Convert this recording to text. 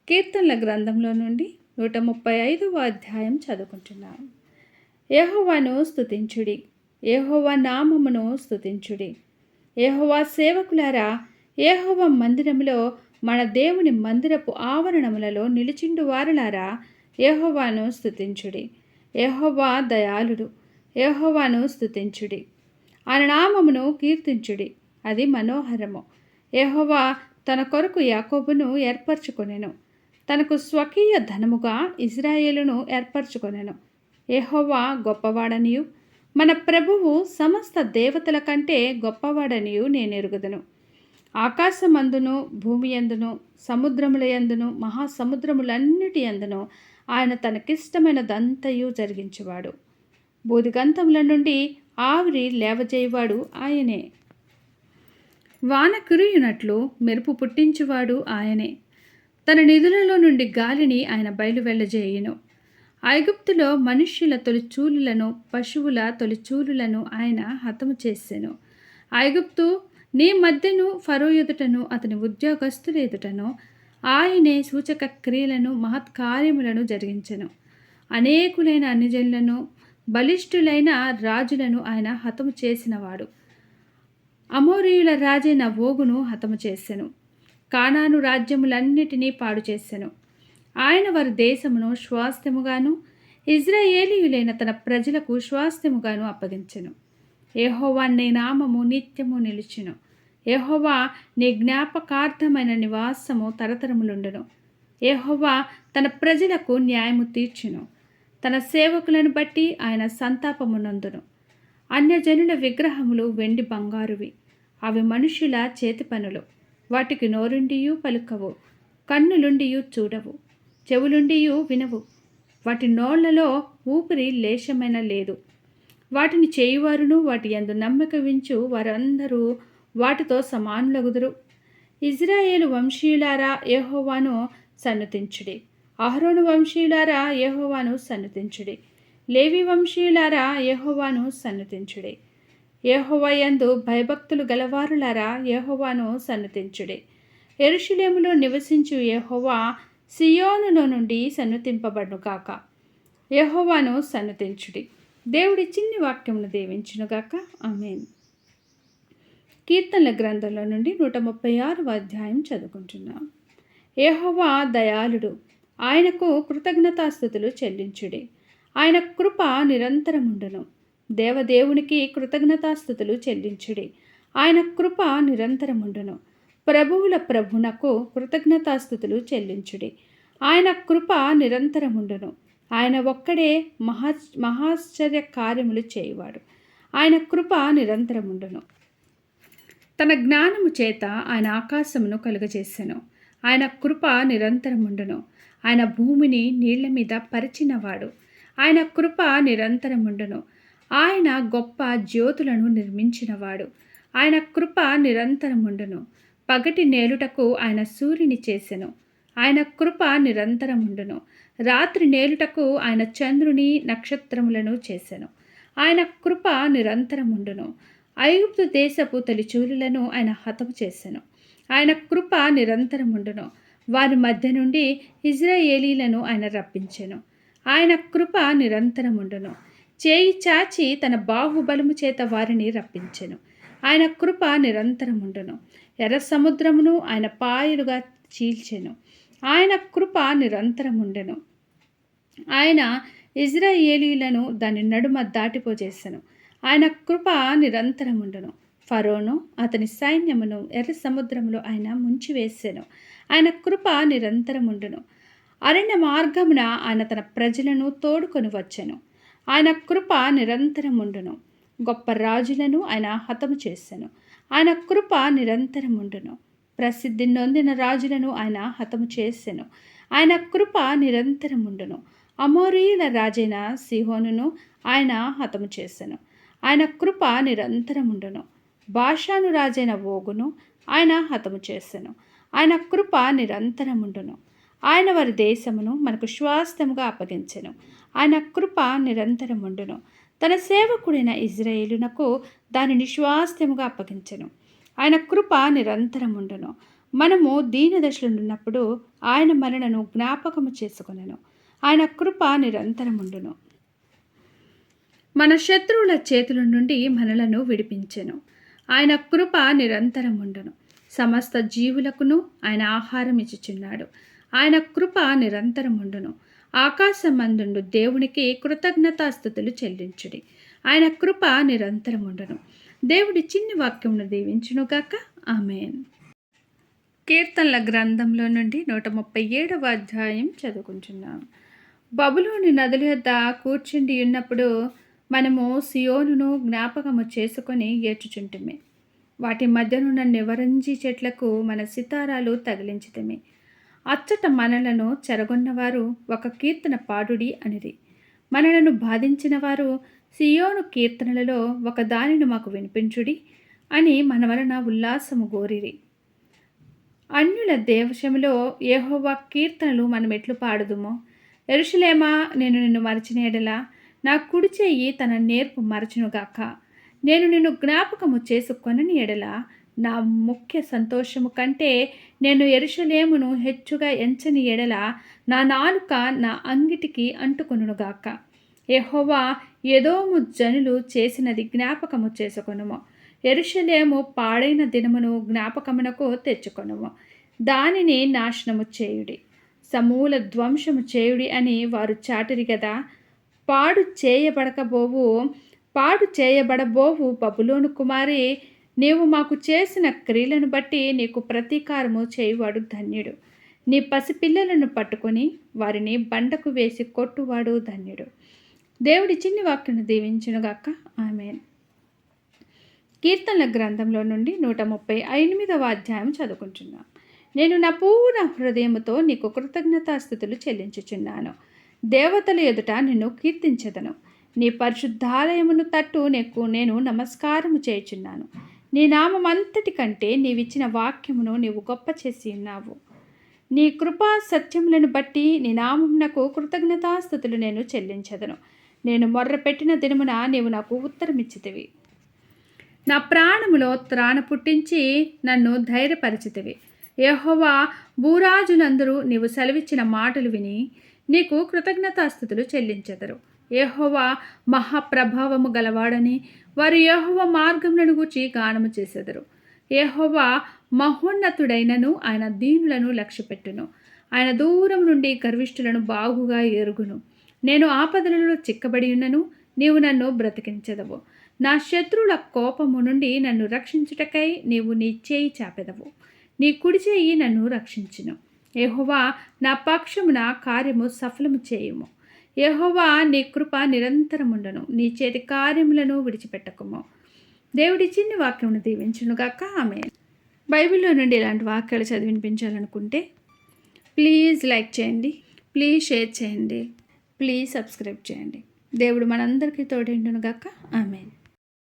కీర్తనల గ్రంథంలో నుండి 135వ అధ్యాయం చదువుకుంటున్నాం. యెహోవాను స్తుతించుడి, యెహోవా నామమును స్తుతించుడి. యెహోవా సేవకులారా, యెహోవా మందిరములో మన దేవుని మందిరపు ఆవరణములలో నిలిచిండు వారలారా, యెహోవాను స్తుతించుడి. యెహోవా దయాళుడు, యెహోవాను స్తుతించుడి. ఆయన నామమును కీర్తించుడి, అది మనోహరము. యెహోవా తన కొరకు యాకోబును ఏర్పరచుకొనెను, తనకు స్వకీయ ధనముగా ఇజ్రాయేలును ఏర్పరచుకొనెను. యెహోవా గొప్పవాడనియు మన ప్రభువు సమస్త దేవతల కంటే గొప్పవాడనియు నేనెరుగుదును. ఆకాశమందును భూమి యందును సముద్రముల యందును మహాసముద్రములన్నిటి యందును ఆయన తనకిష్టమైనదంతయు జరిగించువాడు. బూదిగంతముల నుండి ఆవిరి లేవజేయువాడు ఆయనే. వాన కురియునట్లు మెరుపు పుట్టించువాడు ఆయనే. తన నిధులలో నుండి గాలిని ఆయన బయలువెళ్ళజేయును. ఐగుప్తులో మనుష్యుల తొలిచూలులను పశువుల తొలిచూలులను ఆయన హతము చేసెను. ఐగుప్తు నీ మధ్యను ఫరో ఎదుటను అతని ఉద్యోగస్తుల ఎదుటను ఆయనే సూచక క్రియలను మహత్కార్యములను జరిగించెను. అనేకులైన అన్యజనులను బలిష్ఠులైన రాజులను ఆయన హతము చేసినవాడు. అమోరీయుల రాజైన ఓగును హతము చేసెను. కానాను రాజ్యములన్నిటినీ పాడు చేసెను. ఆయన వారి దేశమును స్వాస్థ్యముగాను ఇజ్రాయేలీయులైన తన ప్రజలకు స్వాస్థ్యముగాను అప్పగించెను. యెహోవా నీ నామము నిత్యము నిలిచును. యెహోవా నీ జ్ఞాపకార్థమైన నివాసము తరతరములుండును. యెహోవా తన ప్రజలకు న్యాయము తీర్చును. తన సేవకులను బట్టి ఆయన సంతాపము నొందును. అన్యజనుల విగ్రహములు వెండి బంగారువి, అవి మనుష్యుల చేతి పనులు. వాటికి నోరుండియు పలుకవు, కన్నులుండియు చూడవు, చెవులుండియు వినవు. వాటి నోళ్లలో ఊపిరి లేశమైన లేదు. వాటిని చేయువారును వాటి యందు నమ్మిక వించు వారందరూ వాటితో సమానులగుదురు. ఇజ్రాయేలు వంశీయులారా, యెహోవాను సన్నుతించుడి. అహరోను వంశీయులారా, యెహోవాను సన్నుతించుడి. లేవి వంశీయులారా, యెహోవాను సన్నుతించుడి. యెహోవా యందు భయభక్తులు గలవారులారా, యెహోవాను సన్నుతించుడి. యెరూషలేములో నివసించు యెహోవా సియోనులో నుండి సన్నుతింపబడును గాక. యెహోవాను సన్నుతించుడి. దేవుడి చిన్ని వాక్యమును దీవించునుగాక. ఆమేన్. కీర్తనల గ్రంథంలో నుండి 136వ అధ్యాయం చదువుకుంటున్నాం. యెహోవా దయాళుడు, ఆయనకు కృతజ్ఞతాస్తుతులు చెల్లించుడి. ఆయన కృప నిరంతరముండును. దేవదేవునికి కృతజ్ఞతాస్తుతులు చెల్లించుడి. ఆయన కృప నిరంతరముండును. ప్రభువుల ప్రభునకు కృతజ్ఞతాస్తుతులు చెల్లించుడి. ఆయన కృప నిరంతరముండును. ఆయన ఒక్కడే మహాశ్చర్య కార్యములు చేయువాడు. ఆయన కృప నిరంతరముండును. తన జ్ఞానము చేత ఆయన ఆకాశమును కలుగజేసెను. ఆయన కృప నిరంతరముండును. ఆయన భూమిని నీళ్ల మీద పరిచినవాడు. ఆయన కృప నిరంతరముండును. ఆయన గొప్ప జ్యోతులను నిర్మించినవాడు. ఆయన కృప నిరంతరముండును. పగటి నేలుటకు ఆయన సూర్యుని చేసెను. ఆయన కృప నిరంతరముండును. రాత్రి నేలుటకు ఆయన చంద్రుని నక్షత్రములను చేసెను. ఆయన కృప నిరంతరముండును. ఐగుప్తు దేశపు తొలిచూలులను ఆయన హతము చేసెను. ఆయన కృప నిరంతరముండును. వారి మధ్య నుండి ఇజ్రాయేలీలను ఆయన రప్పించెను. ఆయన కృప నిరంతరముండును. చేయి చాచి తన బాహుబలము చేత వారిని రప్పించెను. ఆయన కృప నిరంతరముండును. ఎర్ర సముద్రమును ఆయన పాయలుగా చీల్చెను. ఆయన కృప నిరంతరముండెను. ఆయన ఇజ్రాయేలీలను దాని నడుమ దాటిపోజేసెను. ఆయన కృప నిరంతరముండును. ఫరోను అతని సైన్యమును ఎర్ర సముద్రములో ఆయన ముంచివేసెను. ఆయన కృప నిరంతరముండును. అరణ్య మార్గమున ఆయన తన ప్రజలను తోడుకొని వచ్చెను. ఆయన కృప నిరంతరముండును. గొప్ప రాజులను ఆయన హతము చేసెను. ఆయన కృప నిరంతరముండును. ప్రసిద్ధి నొందిన రాజులను ఆయన హతము చేసెను. ఆయన కృప నిరంతరముండును. అమోరీయుల రాజైన సీహోనును ఆయన హతము చేసెను. ఆయన కృప నిరంతరముండును. బాషాను రాజైన ఓగును ఆయన హతము చేసెను. ఆయన కృప నిరంతరముండును. ఆయన వారి దేశమును మనకు స్వాస్థ్యముగా అప్పగించెను. ఆయన కృప నిరంతరముండును. తన సేవకుడైన ఇజ్రాయేలునకు దానిని స్వాస్థ్యముగా అప్పగించెను. ఆయన కృప నిరంతరముండును. మనము దీనదశలో ఉన్నప్పుడు ఆయన మనలను జ్ఞాపకము చేసుకొనెను. ఆయన కృప నిరంతరముండును. మన శత్రువుల చేతుల నుండి మనలను విడిపించెను. ఆయన కృప నిరంతరముండును. సమస్త జీవులకును ఆయన ఆహారం ఇచ్చుచున్నాడు. ఆయన కృప నిరంతరముండును. ఆకాశమందుండు దేవునికి కృతజ్ఞతాస్తుతులు చెల్లించుడి. ఆయన కృప నిరంతరముండును. దేవుడి చిన్ని వాక్యమును దీవించునుగాక. ఆమేన్. కీర్తనల గ్రంథంలో నుండి 137వ అధ్యాయం చదువుకుంటున్నాం. బబులోని నదుల యొద్ద కూర్చుండి ఉన్నప్పుడు మనము సియోనును జ్ఞాపకము చేసుకొని ఏడ్చుచుంటిమి. వాటి మధ్యనున్న నివరంజి చెట్లకు మన సితారాలు తగిలించితిమి. అచ్చట మనలను చెరగొన్నవారు ఒక కీర్తన పాడుడి అనిరి. మనలను బాధించిన వారు సియోను కీర్తనలలో ఒక దానిని మాకు వినిపించుడి అని మన వలన ఉల్లాసము గోరిరి. అన్యుల దేశములో యెహోవా కీర్తనలు మనం ఎట్లు పాడుదుమో. యెరూషలేమా, నేను నిన్ను మరచిన ఎడల నా కుడి చెయ్యి తన నేర్పు మరచునుగాక. నేను నిన్ను జ్ఞాపకము చేసుకొనని ఎడల నా ముఖ్య సంతోషము కంటే నేను యెరూషలేమును హెచ్చుగా ఎంచని ఎడల నా నాలుక నా అంగిటికి అంటుకొనుగాక. యెహోవా ఎదోము జనులు చేసినది జ్ఞాపకము చేసుకొనుము. యెరూషలేము పాడైన దినమును జ్ఞాపకమునకు తెచ్చుకొనుము. దానిని నాశనము చేయుడి, సమూల ధ్వంసము చేయుడి అని వారు చాటిరి గదా. పాడు చేయబడబోవు బబులోను కుమారి, నీవు మాకు చేసిన క్రియలను బట్టి నీకు ప్రతీకారము చేయువాడు ధన్యుడు. నీ పసిపిల్లలను పట్టుకొని వారిని బండకు వేసి కొట్టువాడు ధన్యుడు. దేవుడి చిన్ని వాక్యను దీవించునుగాక. ఆమేన్. కీర్తనల గ్రంథంలో నుండి 138వ అధ్యాయం చదువుకుంటున్నాం. నేను నా పూర్ణ హృదయముతో నీకు కృతజ్ఞతాస్తుతులు చెల్లించుచున్నాను. దేవతల ఎదుట నిన్ను కీర్తించెదను. నీ పరిశుద్ధాలయమును తట్టు నేను నమస్కారము చేయుచున్నాను. నీ నామం అంతటి కంటే నీవిచ్చిన వాక్యమును నీవు గొప్ప చేసి ఉన్నావు. నీ కృపా సత్యములను బట్టి నీ నామమునకు కృతజ్ఞతాస్తుతులు నేను చెల్లించెదను. నేను మొర్రపెట్టిన దినమున నీవు నాకు ఉత్తరమిచ్చితివి. నా ప్రాణములో త్రాణ పుట్టించి నన్ను ధైర్యపరిచితివి. యెహోవా, భూరాజులందరూ నీవు సెలవిచ్చిన మాటలు విని నీకు కృతజ్ఞతాస్తుతులు చెల్లించెదరు. యెహోవా మహాప్రభావము గలవాడని వారు యెహోవా మార్గములను గూర్చి గానము చేసెదరు. యెహోవా మహోన్నతుడైనను ఆయన దీనులను లక్ష్యపెట్టును. ఆయన దూరం నుండి గర్విష్ఠులను బాగుగా ఎరుగును. నేను ఆపదలలో చిక్కబడి ఉన్నను, నీవు నన్ను బ్రతికించెదవు. నా శత్రువుల కోపము నుండి నన్ను రక్షించుటకై నీవు నీ చేయి చాపెదవు. నీ కుడి చేయి నన్ను రక్షించును. యెహోవా, నా పక్షమున కార్యము సఫలము చేయుము. యెహోవా, నీ కృప నిరంతరముండును. నీ చేతి కార్యములను విడిచిపెట్టకుము. దేవుడి చిన్ని వాక్యమును దీవించునుగాక. ఆమేన్. బైబిల్లో నుండి ఇలాంటి వాక్యాలు చదివినిపించాలనుకుంటే ప్లీజ్ లైక్ చేయండి, ప్లీజ్ షేర్ చేయండి, ప్లీజ్ సబ్స్క్రైబ్ చేయండి. దేవుడు మనందరికీ తోడేండునుగాక. ఆమేన్.